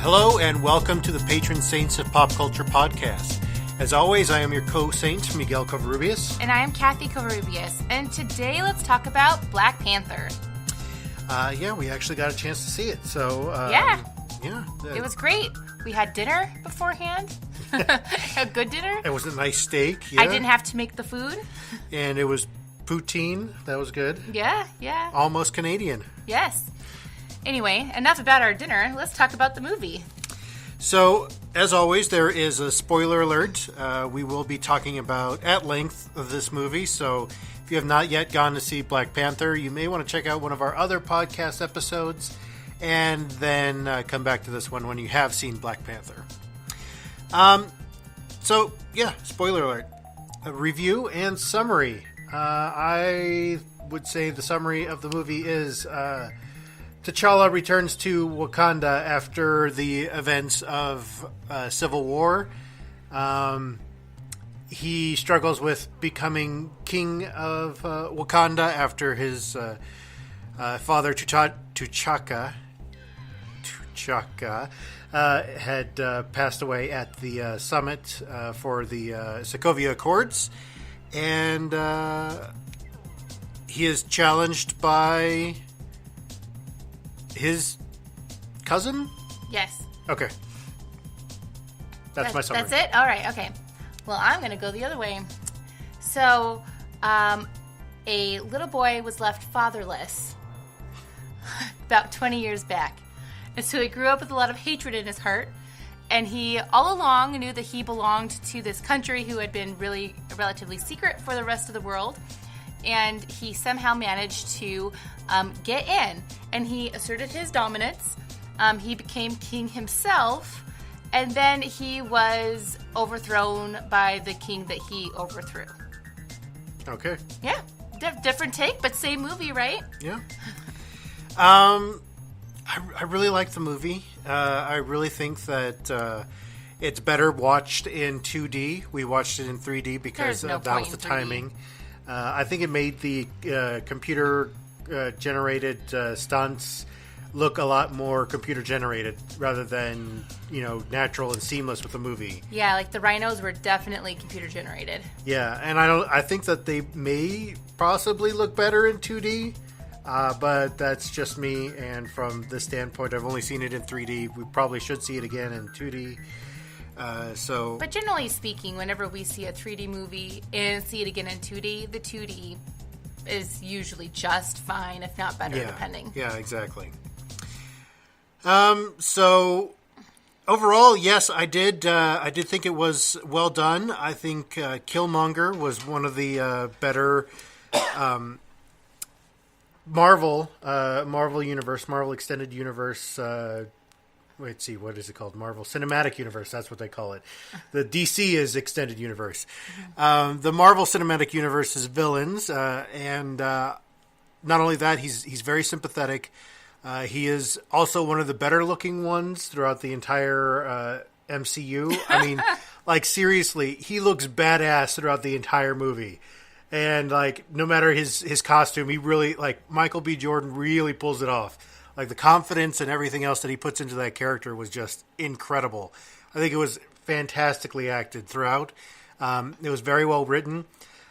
Hello and welcome to the Patron Saints of Pop Culture podcast. As always, I am your co-saint, Miguel Covarrubias. And I am Kathy Covarrubias. And today let's talk about Black Panther. We actually got a chance to see it. So, it was great. We had dinner beforehand. A good dinner. It was a nice steak. Yeah. I didn't have to make the food. And it was poutine. That was good. Yeah. Almost Canadian. Yes. Anyway, enough about our dinner. Let's talk about the movie. So, as always, there is a spoiler alert. We will be talking about at length of this movie. So, if you have not yet gone to see Black Panther, you may want to check out one of our other podcast episodes and then come back to this one when you have seen Black Panther. Spoiler alert. A review and summary. I would say the summary of the movie is T'Challa returns to Wakanda after the events of Civil War. He struggles with becoming king of Wakanda after his father T'Chaka had passed away at the summit for the Sokovia Accords. And he is challenged by his cousin? Yes. Okay. That's my summary. That's it? All right, okay. Well, I'm going to go the other way. So, a little boy was left fatherless about 20 years back. And so he grew up with a lot of hatred in his heart. And he all along knew that he belonged to this country who had been really relatively secret for the rest of the world. And he somehow managed to get in. And he asserted his dominance. He became king himself. And then he was overthrown by the king that he overthrew. Okay. Yeah. Different take, but same movie, right? Yeah. I really like the movie. I really think that it's better watched in 2D. We watched it in 3D because that was the timing. I think it made the computer-generated stunts look a lot more computer-generated rather than, natural and seamless with the movie. Yeah, like the rhinos were definitely computer-generated. Yeah, and I think that they may possibly look better in 2D. But that's just me, and from this standpoint, I've only seen it in 3D. We probably should see it again in 2D. But generally speaking, whenever we see a 3D movie and see it again in 2D, the 2D is usually just fine, if not better, depending. Yeah, exactly. So overall, yes, I did think it was well done. I think Killmonger was one of the better. Marvel Universe, Marvel Extended Universe, what is it called? Marvel Cinematic Universe, that's what they call it. The DC is Extended Universe. The Marvel Cinematic Universe is villains, and not only that, he's very sympathetic. He is also one of the better looking ones throughout the entire MCU. I mean, seriously, he looks badass throughout the entire movie. And, no matter his costume, he really, Michael B. Jordan really pulls it off. The confidence and everything else that he puts into that character was just incredible. I think it was fantastically acted throughout. It was very well written.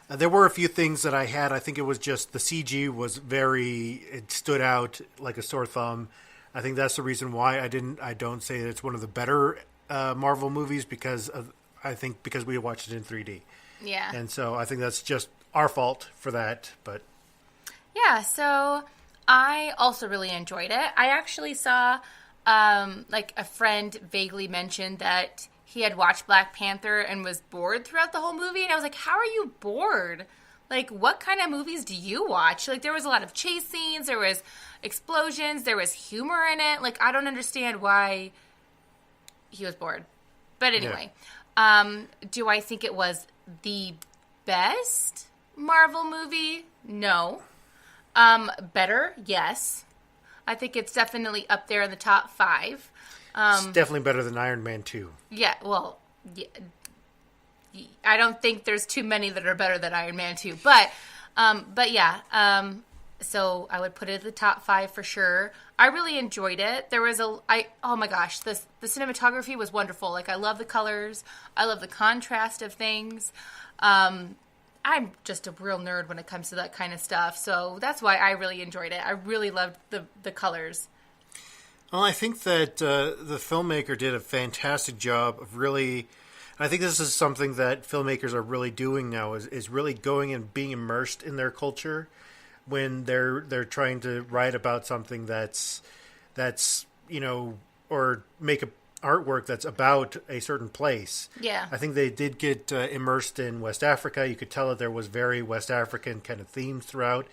There were a few things that I had. I think it was just the CG was it stood out like a sore thumb. I think that's the reason why I don't say that it's one of the better Marvel movies because we watched it in 3D. Yeah. And so I think that's just our fault for that, but yeah. So I also really enjoyed it. I actually saw a friend vaguely mentioned that he had watched Black Panther and was bored throughout the whole movie, and I was like, how are you bored? What kind of movies do you watch? There was a lot of chase scenes, there was explosions, there was humor in it. I don't understand why he was bored. But anyway, do I think it was the best Marvel movie? No. Better? Yes. I think it's definitely up there in the top 5. It's definitely better than Iron Man 2. Yeah, well, I don't think there's too many that are better than Iron Man 2. But yeah, So I would put it at the top 5 for sure. I really enjoyed it. There was oh my gosh, the cinematography was wonderful. Like, I love the colors. I love the contrast of things. I'm just a real nerd when it comes to that kind of stuff. So that's why I really enjoyed it. I really loved the colors. Well, I think that the filmmaker did a fantastic job of really. I think this is something that filmmakers are really doing now is really going and being immersed in their culture when they're trying to write about something that's or make a artwork that's about a certain place. Yeah. I think they did get immersed in West Africa. You could tell that there was very West African kind of themes throughout.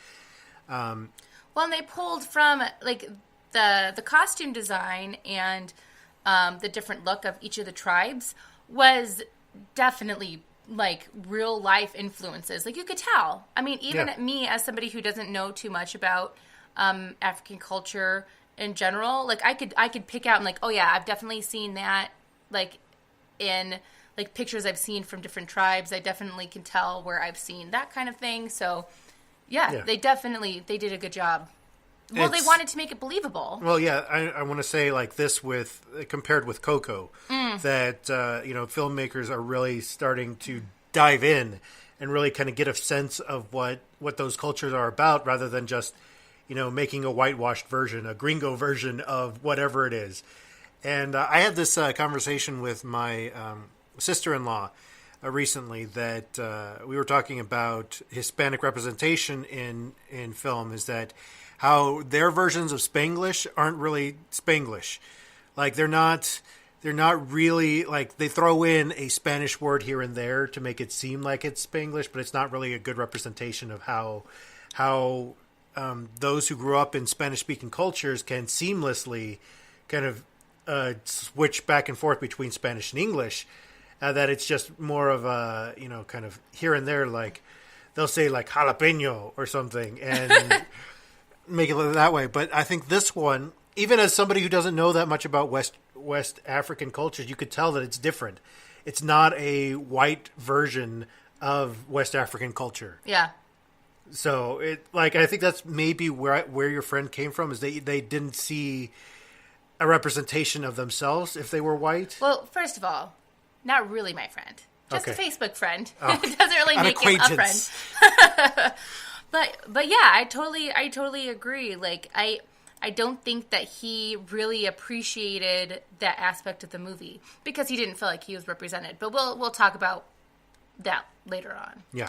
Well, and they pulled from like the costume design and the different look of each of the tribes was definitely like real life influences. Like, you could tell. I mean, even me as somebody who doesn't know too much about African culture in general, like I could pick out and like, oh yeah, I've definitely seen that like in like pictures I've seen from different tribes. I definitely can tell where I've seen that kind of thing. So yeah. They did a good job. Well, they wanted to make it believable. Well, yeah, I want to say like this compared with Coco, that filmmakers are really starting to dive in and really kind of get a sense of what those cultures are about, rather than just making a whitewashed version, a gringo version of whatever it is. And I had this conversation with my sister-in-law recently that we were talking about Hispanic representation in film. Is that how their versions of Spanglish aren't really Spanglish. Like, they're not really, like, they throw in a Spanish word here and there to make it seem like it's Spanglish, but it's not really a good representation of how those who grew up in Spanish-speaking cultures can seamlessly kind of switch back and forth between Spanish and English. That it's just more of a, kind of here and there, like, they'll say, like, jalapeno or something, and make it look that way. But I think this one, even as somebody who doesn't know that much about West African cultures, you could tell that it's different. It's not a white version of West African culture. Yeah. So I think that's maybe where your friend came from, is they didn't see a representation of themselves if they were white. Well, first of all, not really my friend. Just Okay. a Facebook friend. Oh. It doesn't really An make him a acquaintance. friend. But yeah, I totally agree. Like, I don't think that he really appreciated that aspect of the movie because he didn't feel like he was represented. But we'll talk about that later on. Yeah.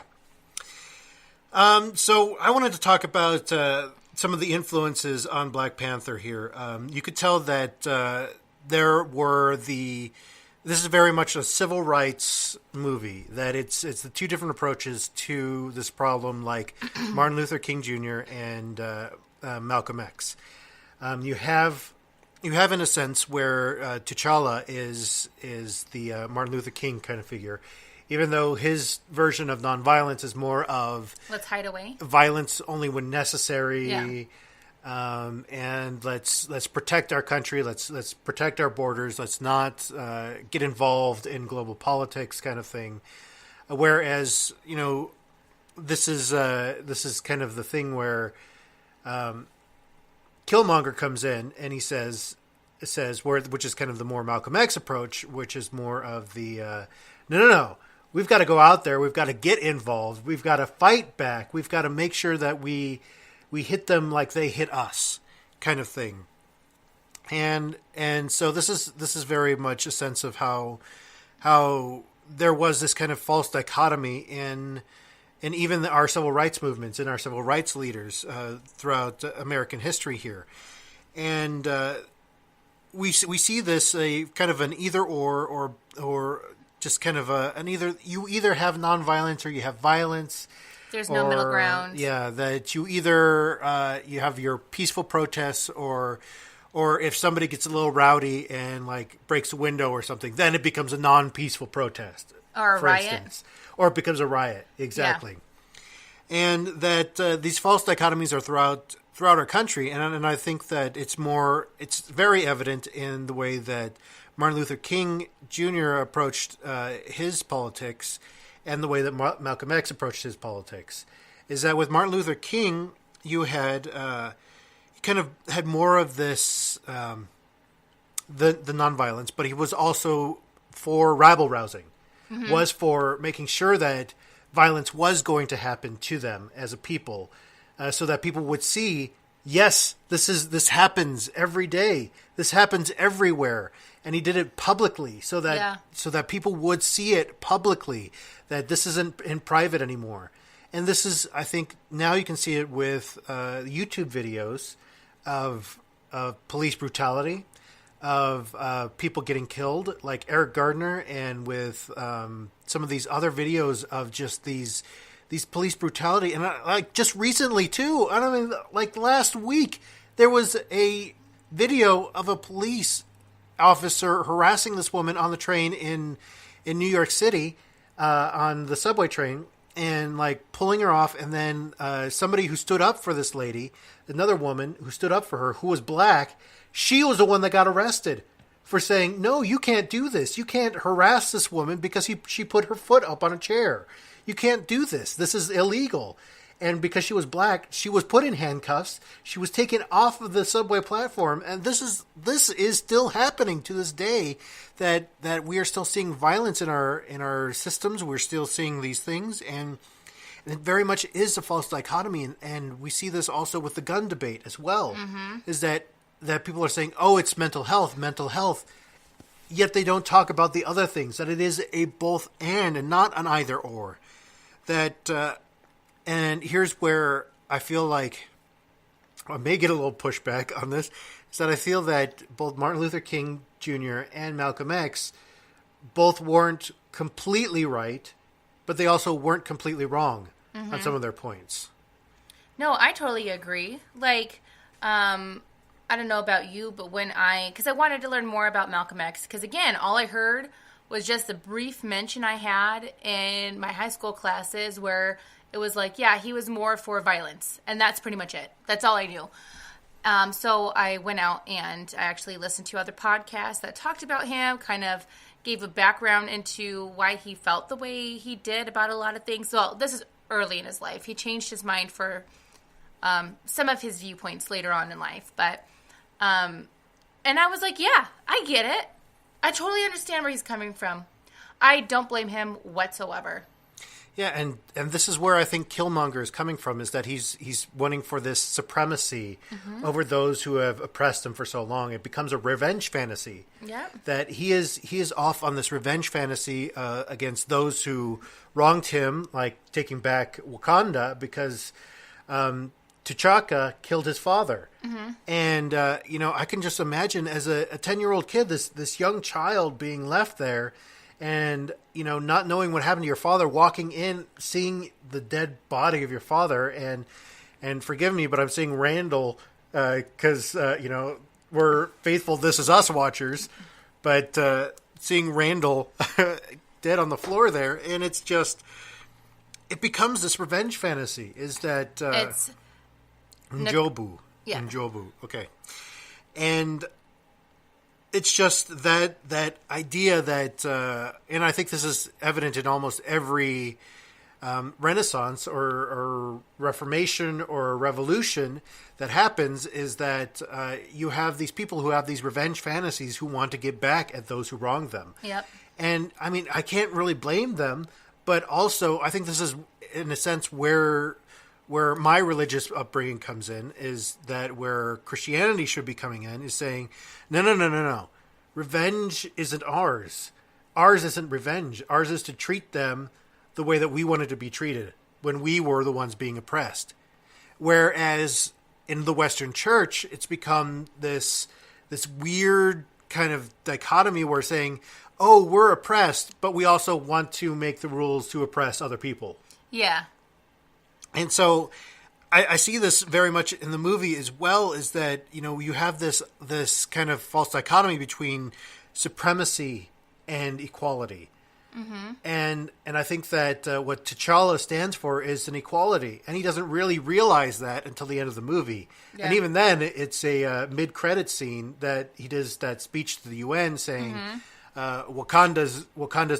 So I wanted to talk about some of the influences on Black Panther here. You could tell that this is very much a civil rights movie, that it's the two different approaches to this problem, like Martin Luther King Jr. and Malcolm X. You have in a sense where T'Challa is the Martin Luther King kind of figure, even though his version of nonviolence is more of let's hide away, violence only when necessary. Yeah. And let's protect our country. Let's protect our borders. Let's not get involved in global politics, kind of thing. Whereas this is kind of the thing where Killmonger comes in and he says which is kind of the more Malcolm X approach, which is more of the no. We've got to go out there. We've got to get involved. We've got to fight back. We've got to make sure that we hit them like they hit us, kind of thing. And so this is very much a sense of how there was this kind of false dichotomy in even our civil rights movements, in our civil rights leaders throughout American history here. And we see this a kind of an either or just kind of an either. You either have nonviolence or you have violence. There's no middle ground. Yeah, that you either you have your peaceful protests, or if somebody gets a little rowdy and like breaks a window or something, then it becomes a non-peaceful protest, or a riot, instance. Or it becomes a riot. Exactly. Yeah. And that these false dichotomies are throughout our country, and I think that it's very evident in the way that Martin Luther King Jr. approached his politics, and the way that Malcolm X approached his politics, is that with Martin Luther King, you had kind of had more of this the nonviolence, but he was also for rabble rousing, was for making sure that violence was going to happen to them as a people, so that people would see, yes, this happens every day, this happens everywhere, and he did it publicly so that people would see it publicly, that this isn't in private anymore. And this is, I think, now you can see it with YouTube videos of police brutality, of people getting killed, like Eric Gardner, and with some of these other videos of just these police brutality. And like just recently too, I don't mean, like last week, there was a video of a police officer harassing this woman on the train in New York City, on the subway train, and like pulling her off. And then somebody who stood up for this lady, another woman who stood up for her, who was black, she was the one that got arrested for saying, no, you can't do this. You can't harass this woman because she put her foot up on a chair. You can't do this. This is illegal. And because she was black, she was put in handcuffs. She was taken off of the subway platform. And this is still happening to this day, that we are still seeing violence in our systems. We're still seeing these things. And it very much is a false dichotomy. And we see this also with the gun debate as well, is that people are saying, oh, it's mental health, yet they don't talk about the other things, that it is a both and not an either or. That, and here's where I feel like I may get a little pushback on this, is that I feel that both Martin Luther King Jr. and Malcolm X both weren't completely right, but they also weren't completely wrong on some of their points. No, I totally agree. Like, I don't know about you, but because I wanted to learn more about Malcolm X, because again, all I heard was just a brief mention I had in my high school classes where it was like, yeah, he was more for violence, and that's pretty much it. That's all I knew. So I went out and I actually listened to other podcasts that talked about him, kind of gave a background into why he felt the way he did about a lot of things. Well, this is early in his life. He changed his mind for some of his viewpoints later on in life, but and I was like, yeah, I get it. I totally understand where he's coming from. I don't blame him whatsoever. Yeah, and this is where I think Killmonger is coming from, is that he's wanting for this supremacy over those who have oppressed him for so long. It becomes a revenge fantasy. Yeah. That he is off on this revenge fantasy against those who wronged him, like taking back Wakanda, because T'Chaka killed his father. And, I can just imagine as a 10-year-old kid, this young child being left there and, not knowing what happened to your father, walking in, seeing the dead body of your father. And forgive me, but I'm seeing Randall because, we're faithful This Is Us watchers. But seeing Randall dead on the floor there, and it's just, it becomes this revenge fantasy, is that... it's... Njobu. Yeah. Njobu. Okay. And it's just that idea that, and I think this is evident in almost every Renaissance or Reformation or Revolution that happens, is that you have these people who have these revenge fantasies who want to get back at those who wronged them. Yep. And I mean, I can't really blame them, but also I think this is, in a sense, where my religious upbringing comes in, is that where Christianity should be coming in, is saying, no. Revenge isn't ours. Ours isn't revenge. Ours is to treat them the way that we wanted to be treated when we were the ones being oppressed. Whereas in the Western Church, it's become this weird kind of dichotomy where saying, oh, we're oppressed, but we also want to make the rules to oppress other people. Yeah. And so I see this very much in the movie as well, is that, you have this kind of false dichotomy between supremacy and equality. And I think that what T'Challa stands for is an equality, and he doesn't really realize that until the end of the movie. Yeah. And even then, it's a mid-credit scene that he does that speech to the UN saying, Wakanda's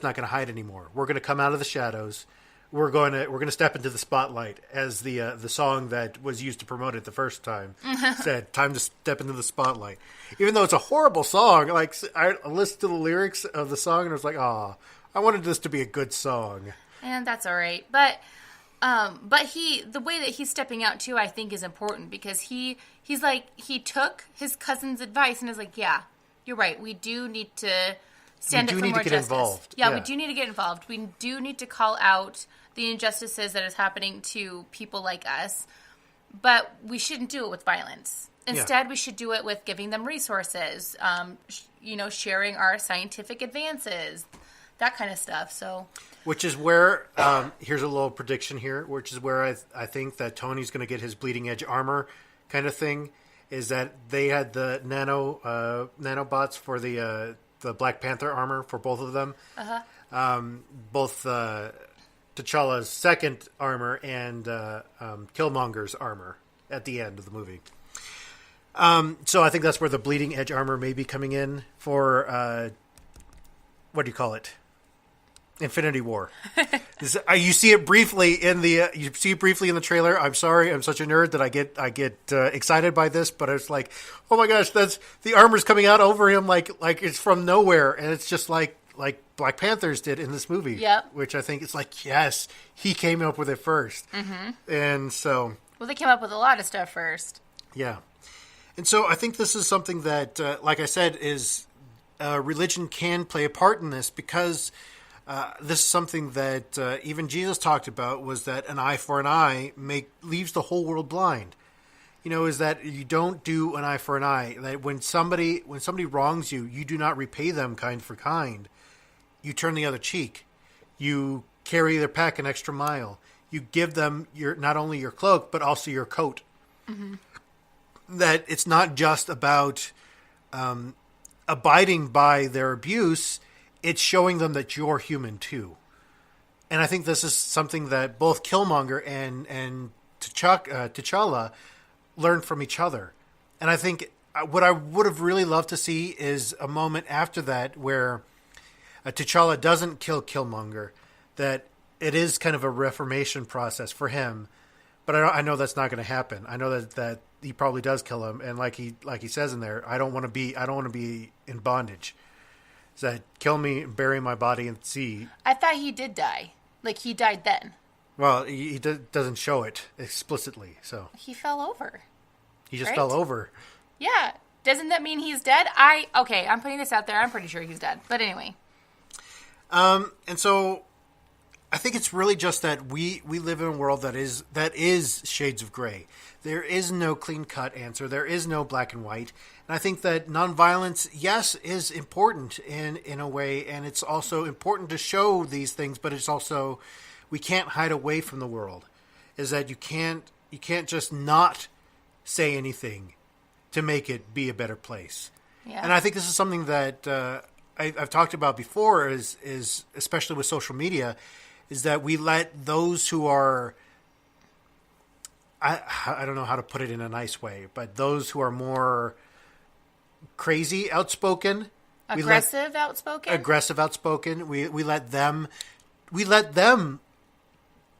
not going to hide anymore. We're going to come out of the shadows. we're gonna step into the spotlight, as the song that was used to promote it the first time said. Time to step into the spotlight. Even though it's a horrible song, like I listened to the lyrics of the song and I was like, I wanted this to be a good song. And that's all right, but the way that he's stepping out too, I think, is important because he's like, he took his cousin's advice and is like, yeah, you're right. We do need to stand up for more justice. Involved. Yeah, we do need to get involved. We do need to call out the injustices that is happening to people like us, but we shouldn't do it with violence. Instead, we should do it with giving them resources, sharing our scientific advances, that kind of stuff. So, which is where here's a little prediction here, which is where I think that Tony's going to get his bleeding edge armor kind of thing. Is that they had the nanobots for the Black Panther armor for both of them. Both T'Challa's second armor and Killmonger's armor at the end of the movie. So I think that's where the bleeding edge armor may be coming in for what do you call it? Infinity War. You see it briefly in the trailer. I'm sorry, I'm such a nerd that I get excited by this, but it's like, oh my gosh, that's the armor's coming out over him like it's from nowhere, and it's just like Black Panthers did in this movie. Yep. Which I think it's like, yes, he came up with it first. And so, well, they came up with a lot of stuff first. Yeah. And so I think this is something that, like I said, is religion can play a part in this, because this is something that even Jesus talked about, was that an eye for an eye leaves the whole world blind. Is that you don't do an eye for an eye. That when somebody wrongs you, you do not repay them kind for kind. You turn the other cheek. You carry their pack an extra mile. You give them not only your cloak, but also your coat. That it's not just about abiding by their abuse. It's showing them that you're human too. And I think this is something that both Killmonger and T'Challa learned from each other. And I think what I would have really loved to see is a moment after that where T'Challa doesn't kill Killmonger, that it is kind of a reformation process for him. But I know that's not going to happen. I know that he probably does kill him, and like he says in there, I don't want to be in bondage. That kill me, bury my body in the sea. I thought he did die. Like, he died then. Well, he doesn't show it explicitly, so. He fell over. He just fell over. Yeah. Doesn't that mean he's dead? Okay, I'm putting this out there. I'm pretty sure he's dead. But anyway. And so I think it's really just that we live in a world that is shades of gray. There is no clean-cut answer. There is no black and white. And I think that nonviolence, yes, is important in a way, and it's also important to show these things, but it's also, we can't hide away from the world. Is that you can't just not say anything to make it be a better place. Yeah. And I think this is something that I've talked about before, is especially with social media, is that we let those who are, I don't know how to put it in a nice way, but those who are more crazy outspoken, aggressive outspoken, we let them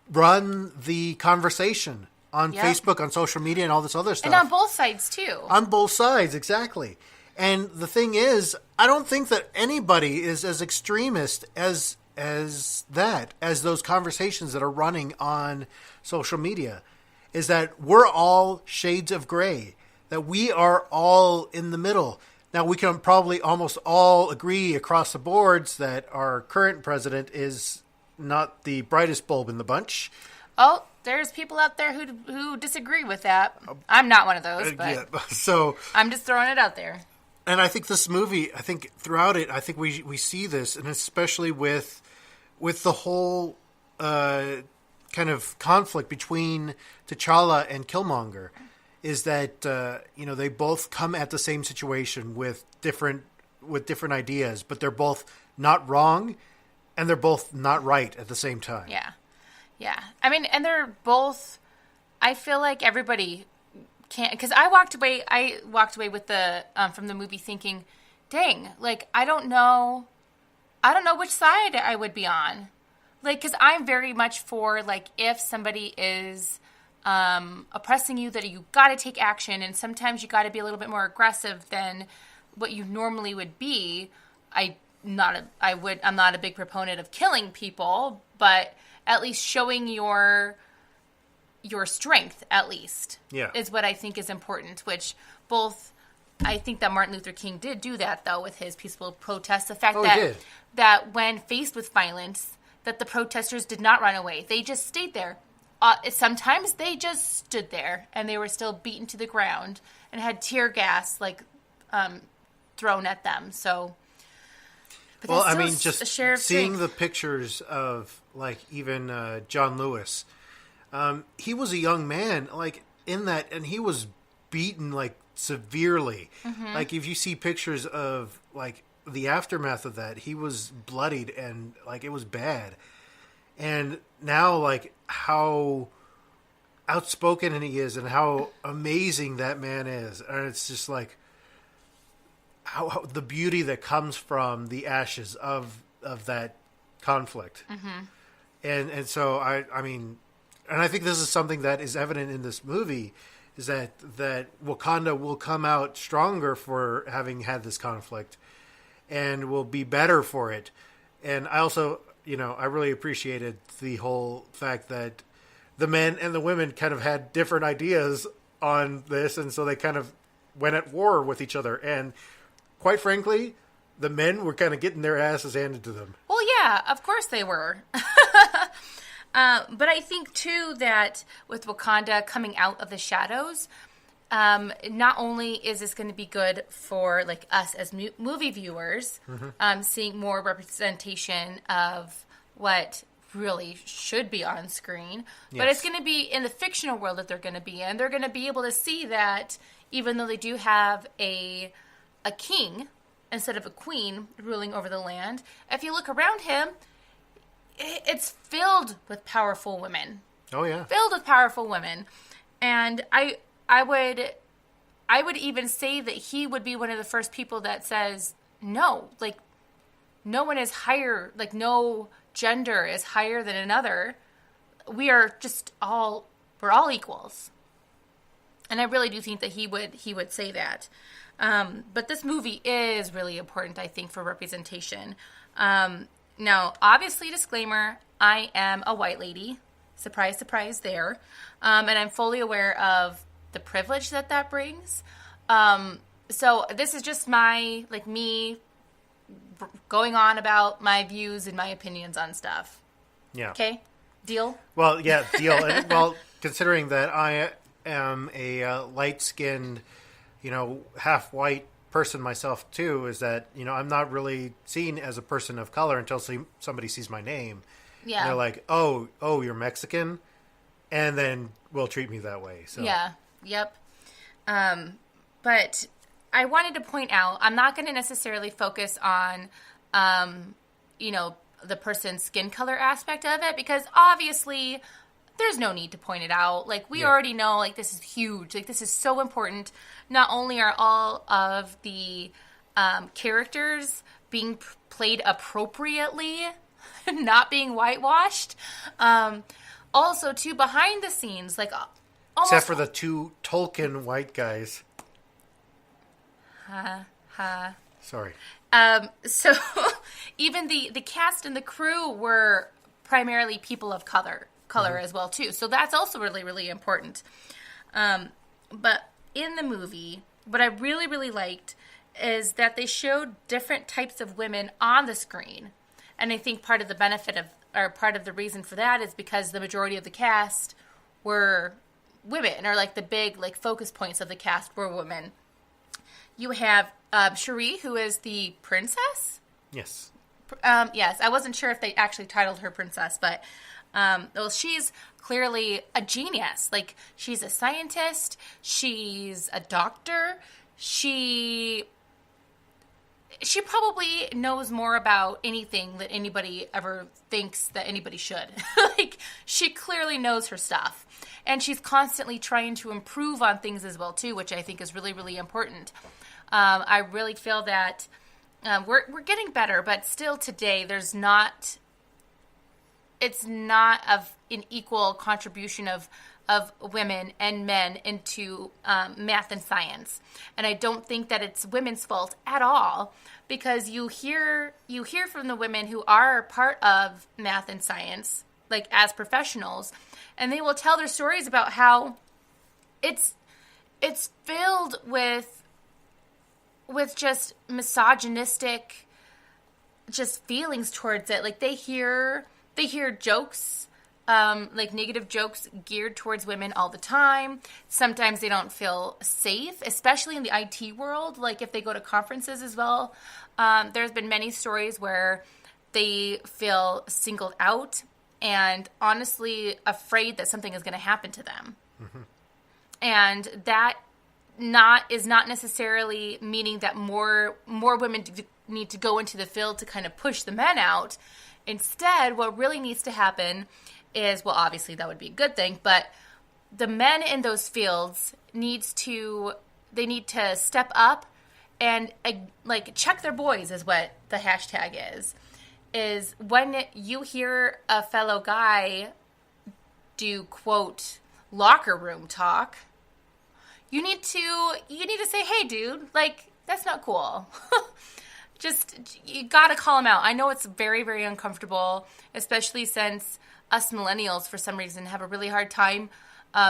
run the conversation on Facebook, on social media, and all this other stuff. And on both sides too. On both sides, exactly. And the thing is, I don't think that anybody is as extremist as those conversations that are running on social media. Is that we're all shades of gray, that we are all in the middle. Now, we can probably almost all agree across the boards that our current president is not the brightest bulb in the bunch. Oh, there's people out there who disagree with that. I'm not one of those, but so I'm just throwing it out there. And I think this movie, throughout it, I think we see this, and especially with the whole kind of conflict between T'Challa and Killmonger, is that they both come at the same situation with different ideas, but they're both not wrong and they're both not right at the same time. Yeah. I mean, and they're both, I feel like everybody can't, because I walked away with the from the movie thinking, dang, like I don't know which side I would be on. Like, because I'm very much for, like, if somebody is oppressing you, that you got to take action, and sometimes you got to be a little bit more aggressive than what you normally would be. I'm not a big proponent of killing people, but at least showing your strength, at least, is what I think is important, which I think that Martin Luther King did do that, though, with his peaceful protests. The fact that when faced with violence, that the protesters did not run away. They just stayed there. Sometimes they just stood there, and they were still beaten to the ground and had tear gas, like, thrown at them. So, well, I mean, just seeing the pictures of, like, even John Lewis, he was a young man, like, in that, and he was beaten, like, severely. Mm-hmm. Like, if you see pictures of, like, the aftermath of that, he was bloodied, and, like, it was bad. And now, like, how outspoken he is and how amazing that man is. And it's just, like, how the beauty that comes from the ashes of that conflict. Mm-hmm. And so, I mean, and I think this is something that is evident in this movie, is that Wakanda will come out stronger for having had this conflict and will be better for it. And I also, I really appreciated the whole fact that the men and the women kind of had different ideas on this, and so they kind of went at war with each other. And quite frankly, the men were kind of getting their asses handed to them. Well, yeah, of course they were. But I think, too, that with Wakanda coming out of the shadows, not only is this going to be good for, like, us as movie viewers, mm-hmm. Seeing more representation of what really should be on screen, but it's going to be in the fictional world that they're going to be in. They're going to be able to see that even though they do have a king instead of a queen ruling over the land, if you look around him, it's filled with powerful women. Oh, yeah. Filled with powerful women. And I would even say that he would be one of the first people that says, no, like, no one is higher, like, no gender is higher than another. We're all equals. And I really do think that he would say that. But this movie is really important, I think, for representation. Now, obviously, disclaimer, I am a white lady. Surprise, surprise there. And I'm fully aware of the privilege that brings. So this is just me going on about my views and my opinions on stuff. Yeah. Okay? Deal? Well, yeah, deal. And, well, considering that I am a light-skinned, half white person myself too, is that, I'm not really seen as a person of color until somebody sees my name. Yeah. And they're like, oh, you're Mexican? And then will treat me that way. So. Yeah. Yep. But I wanted to point out, I'm not going to necessarily focus on, the person's skin color aspect of it, because obviously there's no need to point it out. Like, we already know, like, this is huge. Like, this is so important. Not only are all of the characters being played appropriately, not being whitewashed, also, too, behind the scenes, like, except for the two Tolkien white guys. Sorry. So, even the cast and the crew were primarily people of color mm-hmm. as well, too. So that's also really, really important. But in the movie, what I really, really liked is that they showed different types of women on the screen. And I think part of the benefit part of the reason for that is because the majority of the cast were women, or like the big like focus points of the cast were women. You have Cherie, who is the princess. Yes. Yes, I wasn't sure if they actually titled her princess, but well, she's clearly a genius. Like, she's a scientist. She's a doctor. She probably knows more about anything that anybody ever thinks that anybody should. Like, she clearly knows her stuff. And she's constantly trying to improve on things as well, too, which I think is really, really important. I really feel that we're getting better, but still today there's not it's not of an equal contribution of women and men into math and science. And I don't think that it's women's fault at all, because you hear from the women who are part of math and science, like as professionals, and they will tell their stories about how it's filled with just misogynistic just feelings towards it. Like they hear jokes, like negative jokes geared towards women all the time. Sometimes they don't feel safe, especially in the IT world. Like if they go to conferences as well, there's been many stories where they feel singled out and honestly afraid that something is going to happen to them. Mm-hmm. And that is not necessarily meaning that more women need to go into the field to kind of push the men out. Instead, what really needs to happen is, well, obviously that would be a good thing, but the men in those fields need to step up and like check their boys is what the hashtag is when you hear a fellow guy do, quote, locker room talk, you need to say, hey, dude, like, that's not cool. Just, you gotta call him out. I know it's very, very uncomfortable, especially since us millennials, for some reason, have a really hard time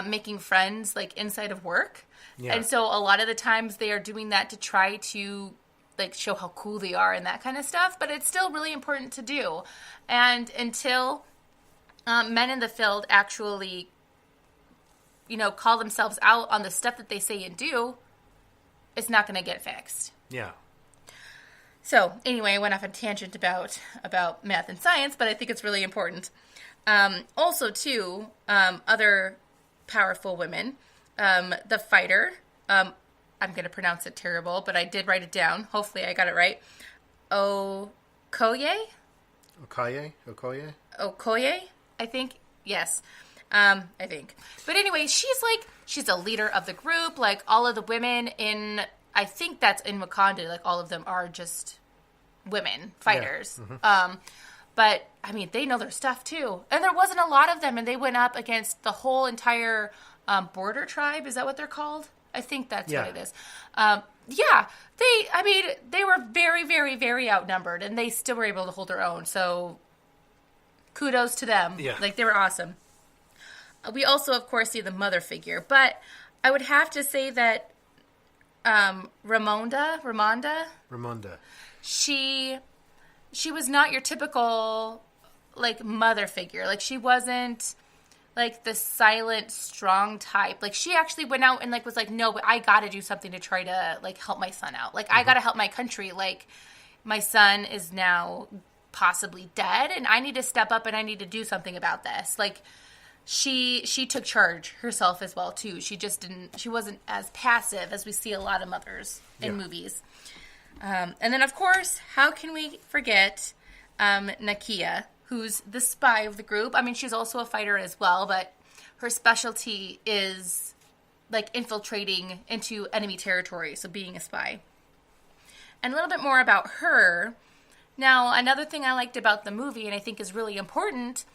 making friends, like, inside of work. Yeah. And so a lot of the times they are doing that to try to, like, show how cool they are and that kind of stuff. But it's still really important to do. And until men in the field actually, call themselves out on the stuff that they say and do, it's not going to get fixed. Yeah. So, anyway, I went off a tangent about math and science, but I think it's really important. Also, too, other powerful women, the fighter, I'm going to pronounce it terrible, but I did write it down. Hopefully I got it right. Okoye, I think. Yes. I think. But anyway, she's a leader of the group. Like, all of the women I think that's in Wakanda, like, all of them are just women fighters. Yeah. Mm-hmm. But, I mean, they know their stuff, too. And there wasn't a lot of them, and they went up against the whole entire border tribe. Is that what they're called? I think that's what it is. They were very, very, very outnumbered, and they still were able to hold their own. So, kudos to them. Yeah. Like, they were awesome. We also, of course, see the mother figure. But I would have to say that Ramonda, she was not your typical, like, mother figure. Like, she wasn't, like, the silent, strong type. Like, she actually went out and, like, was like, no, but I got to do something to try to, like, help my son out. Like, I got to help my country. Like, my son is now possibly dead, and I need to step up and I need to do something about this. Like, she took charge herself as well, too. She wasn't as passive as we see a lot of mothers in movies. And then, of course, how can we forget Nakia, who's the spy of the group? I mean, she's also a fighter as well, but her specialty is, like, infiltrating into enemy territory, so being a spy. And a little bit more about her. Now, another thing I liked about the movie, and I think is really important,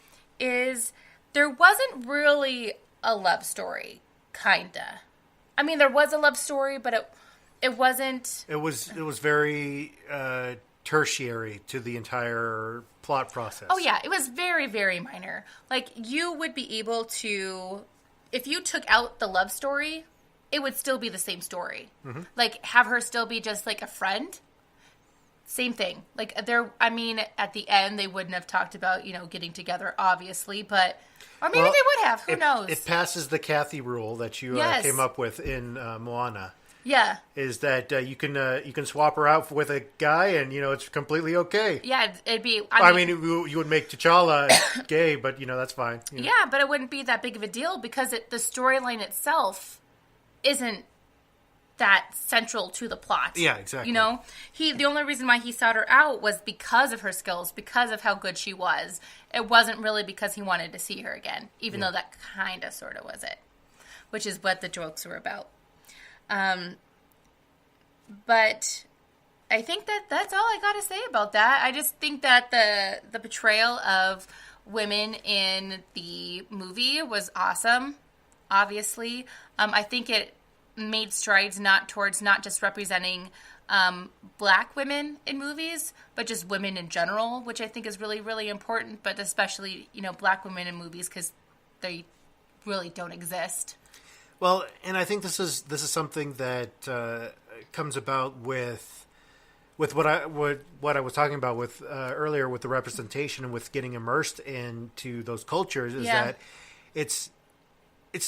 is there wasn't really a love story, kinda. I mean, there was a love story, but it wasn't. It was very tertiary to the entire plot process. Oh yeah, it was very, very minor. Like, you would be able to, if you took out the love story, it would still be the same story. Mm-hmm. Like, have her still be just like a friend. Same thing. Like, at the end, they wouldn't have talked about, getting together, obviously, but, or maybe they would have. Who knows? It passes the Kathy rule that you came up with in Moana. Yeah. Is that you can swap her out with a guy and, it's completely okay. Yeah, it'd be... you would make T'Challa gay, but, that's fine. Yeah, but it wouldn't be that big of a deal because the storyline itself isn't that central to the plot. Yeah, exactly. The only reason why he sought her out was because of her skills, because of how good she was. It wasn't really because he wanted to see her again, even though that kind of sort of was it, which is what the jokes were about. But I think that's all I got to say about that. I just think that the portrayal of women in the movie was awesome, obviously. I think it made strides not just representing black women in movies, but just women in general, which I think is really, really important, but especially, black women in movies because they really don't exist. Well, and I think this is something that comes about with what I was talking about with earlier with the representation and with getting immersed into those cultures is that it's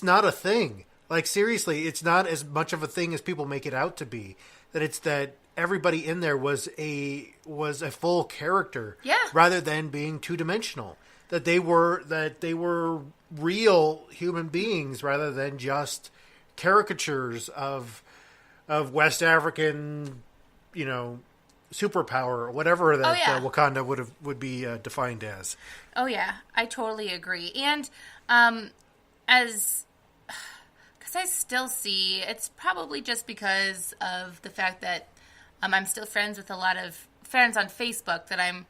not a thing. Like, seriously, it's not as much of a thing as people make it out to be. That it's that everybody in there was a full character, rather than being two-dimensional. That they were real human beings rather than just caricatures of West African, superpower or whatever that Wakanda would be defined as. Oh yeah, I totally agree. And because I still see, it's probably just because of the fact that I'm still friends with a lot of friends on Facebook that I'm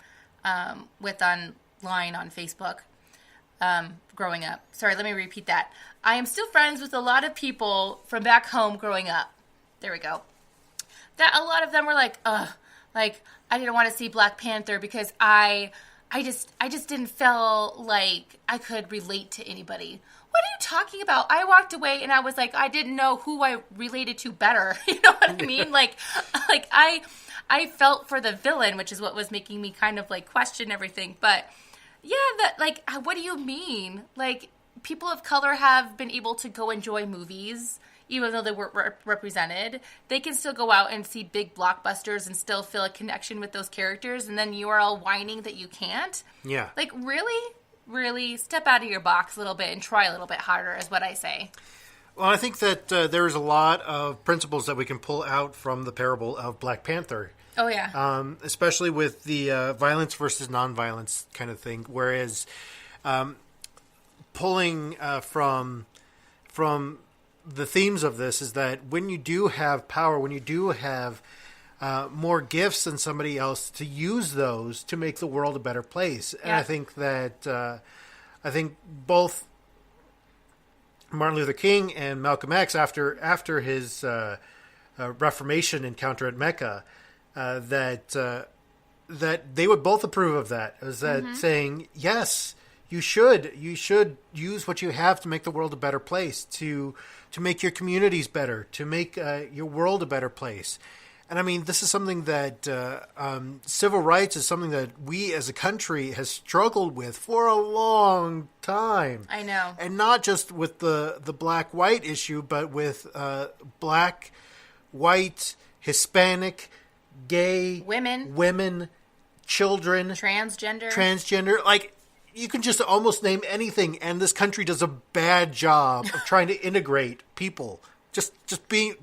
with online on Facebook growing up. Sorry, let me repeat that. I am still friends with a lot of people from back home growing up. There we go. That a lot of them were like, ugh, like I didn't want to see Black Panther because I just didn't feel like I could relate to anybody. What are you talking about? I walked away and I was like, I didn't know who I related to better. You know what I mean? like I felt for the villain, which is what was making me kind of like question everything. But yeah, what do you mean? Like, people of color have been able to go enjoy movies, even though they weren't represented. They can still go out and see big blockbusters and still feel a connection with those characters. And then you are all whining that you can't. Yeah. Like, really step out of your box a little bit and try a little bit harder is what I say. Well, I think that there's a lot of principles that we can pull out from the parable of Black Panther. Oh, yeah. Especially with the violence versus nonviolence kind of thing. Whereas pulling from the themes of this is that when you do have power, when you do have more gifts than somebody else, to use those to make the world a better place. And I think that both Martin Luther King and Malcolm X, after his Reformation encounter at Mecca, that they would both approve of that. Is that saying, yes, you should use what you have to make the world a better place, to make your communities better, to make your world a better place. And I mean, this is something that civil rights is something that we as a country has struggled with for a long time. I know. And not just with the black-white issue, but with black, white, Hispanic, gay, women, children, transgender. Like, you can just almost name anything, and this country does a bad job of trying to integrate people. Just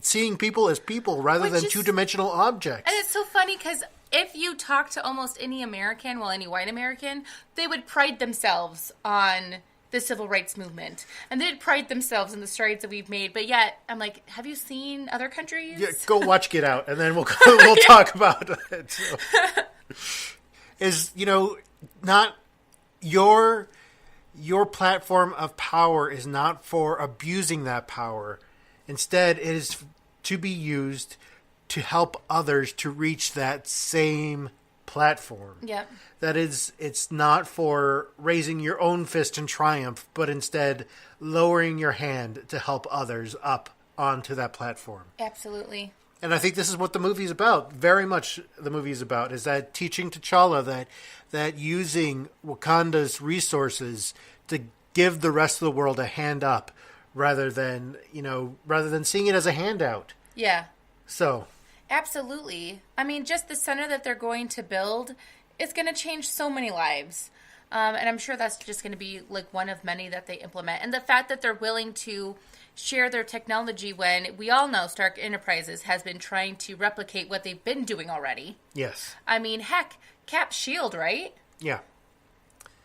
seeing people as people rather than two-dimensional objects. And it's so funny because if you talk to almost any American, well, any white American, they would pride themselves on the civil rights movement. And they'd pride themselves in the strides that we've made. But yet, I'm like, have you seen other countries? Yeah, go watch Get Out, and then we'll talk about it. So, is, not your platform of power is not for abusing that power. Instead, it is to be used to help others to reach that same platform. Yep. That is, it's not for raising your own fist in triumph, but instead lowering your hand to help others up onto that platform. Absolutely. And I think this is what the movie is about. Very much the movie is about, is that teaching T'Challa that using Wakanda's resources to give the rest of the world a hand up, rather than seeing it as a handout. Yeah. So. Absolutely. I mean, just the center that they're going to build is going to change so many lives. And I'm sure that's just going to be like one of many that they implement. And the fact that they're willing to share their technology when we all know Stark Enterprises has been trying to replicate what they've been doing already. Yes. I mean, heck, Cap's shield, right? Yeah.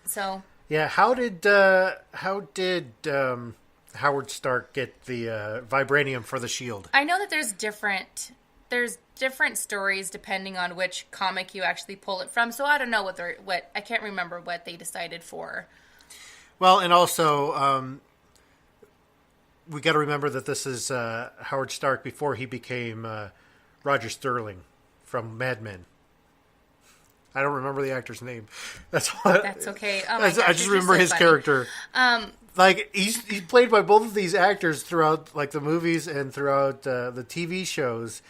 So. Yeah. How did Howard Stark get the vibranium for the shield? I know that there's different there's different stories depending on which comic you actually pull it from. So I don't know what I can't remember what they decided for. Well, and also we got to remember that this is Howard Stark before he became Roger Sterling from Mad Men. I don't remember the actor's name. That's okay. Oh my gosh, I just remember his character. Like he's played by both of these actors throughout like the movies and throughout the TV shows,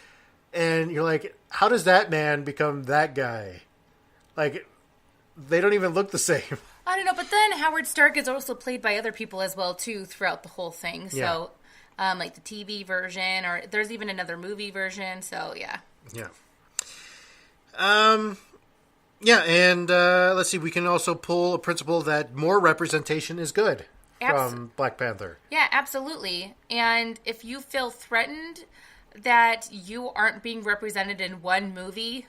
and you're like, how does that man become that guy? Like, they don't even look the same. I don't know, but then Howard Stark is also played by other people as well too throughout the whole thing. So, like the TV version, or there's even another movie version. So yeah. Yeah. Yeah, and let's see. We can also pull a principle that more representation is good from Black Panther. Yeah, absolutely. And if you feel threatened that you aren't being represented in one movie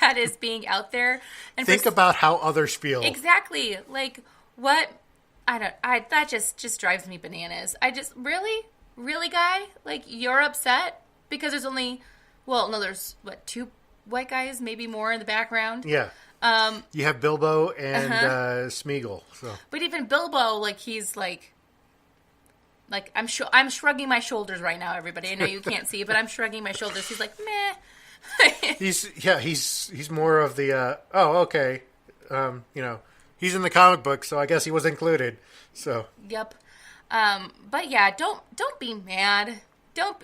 that is being out there, and think about how others feel. Exactly. Like what? That just drives me bananas. Really, guy? Like you're upset because there's only, there's what, 2 white guys, maybe more in the background. Yeah. You have Bilbo and Smeagol. So, but even Bilbo, like he's like I'm shrugging my shoulders right now. Everybody, I know you can't see, but I'm shrugging my shoulders. He's like, meh. he's more of the okay, he's in the comic book, so I guess he was included. So yep. But yeah, don't be mad.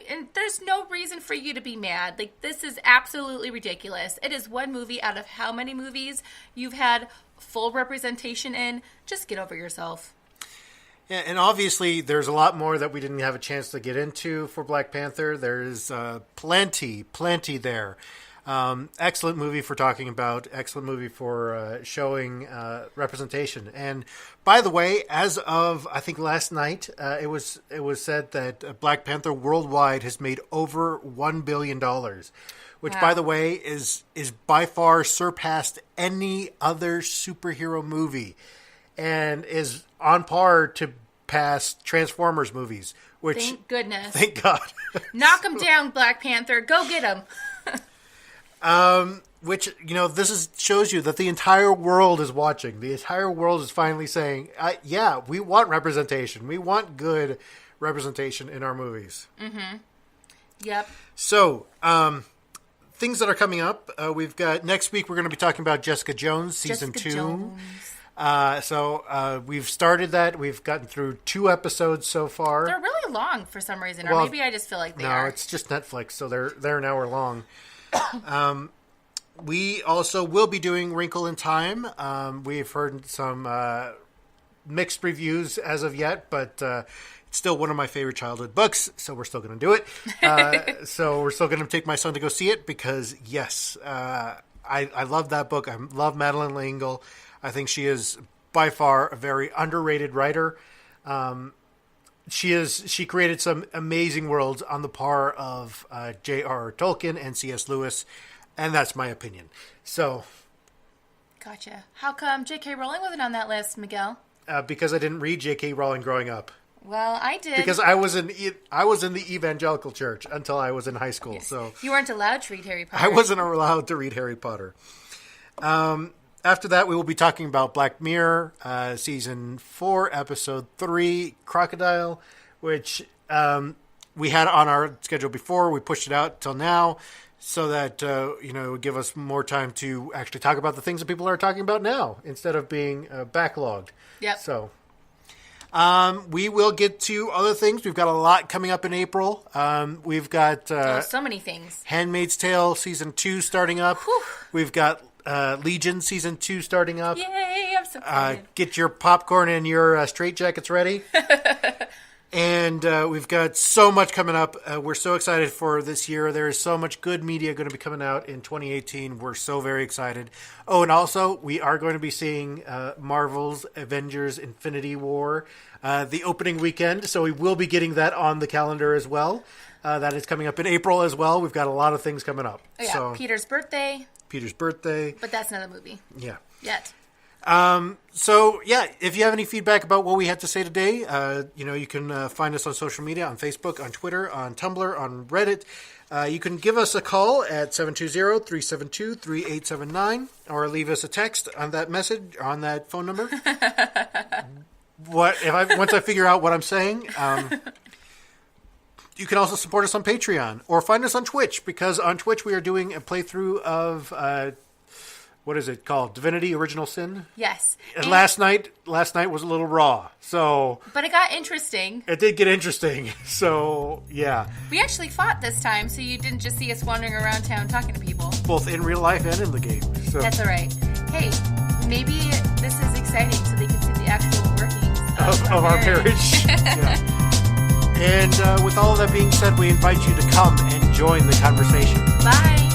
And there's no reason for you to be mad. Like, this is absolutely ridiculous. It is one movie out of how many movies you've had full representation in. Just get over yourself. Yeah, and obviously there's a lot more that we didn't have a chance to get into for Black Panther. There's plenty there. Excellent movie for talking about. Excellent movie for showing representation. And by the way, as of I think last night, it was said that Black Panther worldwide has made over $1 billion, which by the way is by far surpassed any other superhero movie, and is on par to pass Transformers movies. Which thank goodness, thank God. Knock them down, Black Panther. Go get them. Which, this shows you that the entire world is watching. The entire world is finally saying, yeah, we want representation. We want good representation in our movies. Mm-hmm. Yep. So, things that are coming up. We've got next week, we're going to be talking about Jessica Jones, season 2. So we've started that. We've gotten through 2 episodes so far. They're really long for some reason, or maybe I just feel like they are. No, it's just Netflix, so they're an hour long. We also will be doing Wrinkle in Time. We've heard some mixed reviews as of yet, but it's still one of my favorite childhood books, so we're still going to do it. So we're still going to take my son to go see it because, yes, I love that book. I love Madeleine L'Engle. I think she is by far a very underrated writer. She created some amazing worlds on the par of J.R.R. Tolkien and C.S. Lewis, and that's my opinion. So, gotcha. How come J.K. Rowling wasn't on that list, Miguel? Because I didn't read J.K. Rowling growing up. Well, I did. Because I was in the evangelical church until I was in high school. Yes. So you weren't allowed to read Harry Potter. I wasn't allowed to read Harry Potter. After that, we will be talking about Black Mirror, Season 4, Episode 3, Crocodile, which we had on our schedule before. We pushed it out till now so that, it would give us more time to actually talk about the things that people are talking about now instead of being backlogged. Yep. So we will get to other things. We've got a lot coming up in April. We've got... so many things. Handmaid's Tale, Season 2 starting up. Whew. We've got... Legion Season 2 starting up. Yay, I'm so excited. Get your popcorn and your straitjackets ready. And we've got so much coming up. We're so excited for this year. There is so much good media going to be coming out in 2018. We're so very excited. Oh, and also, we are going to be seeing Marvel's Avengers Infinity War the opening weekend. So we will be getting that on the calendar as well. That is coming up in April as well. We've got a lot of things coming up. Oh, yeah, so, Peter's birthday. But that's not a movie. Yeah. Yet. So, yeah, if you have any feedback about what we had to say today, you can find us on social media, on Facebook, on Twitter, on Tumblr, on Reddit. You can give us a call at 720-372-3879 or leave us a text on that message, on that phone number. Once I figure out what I'm saying, you can also support us on Patreon or find us on Twitch, because on Twitch we are doing a playthrough of what is it called? Divinity: Original Sin? Yes. And last night was a little raw. So but it got interesting. It did get interesting. So, yeah. We actually fought this time, so you didn't just see us wandering around town talking to people. Both in real life and in the game. So. That's all right. Hey, maybe this is exciting so they can see the actual workings of our marriage. Yeah. And with all of that being said, we invite you to come and join the conversation. Bye.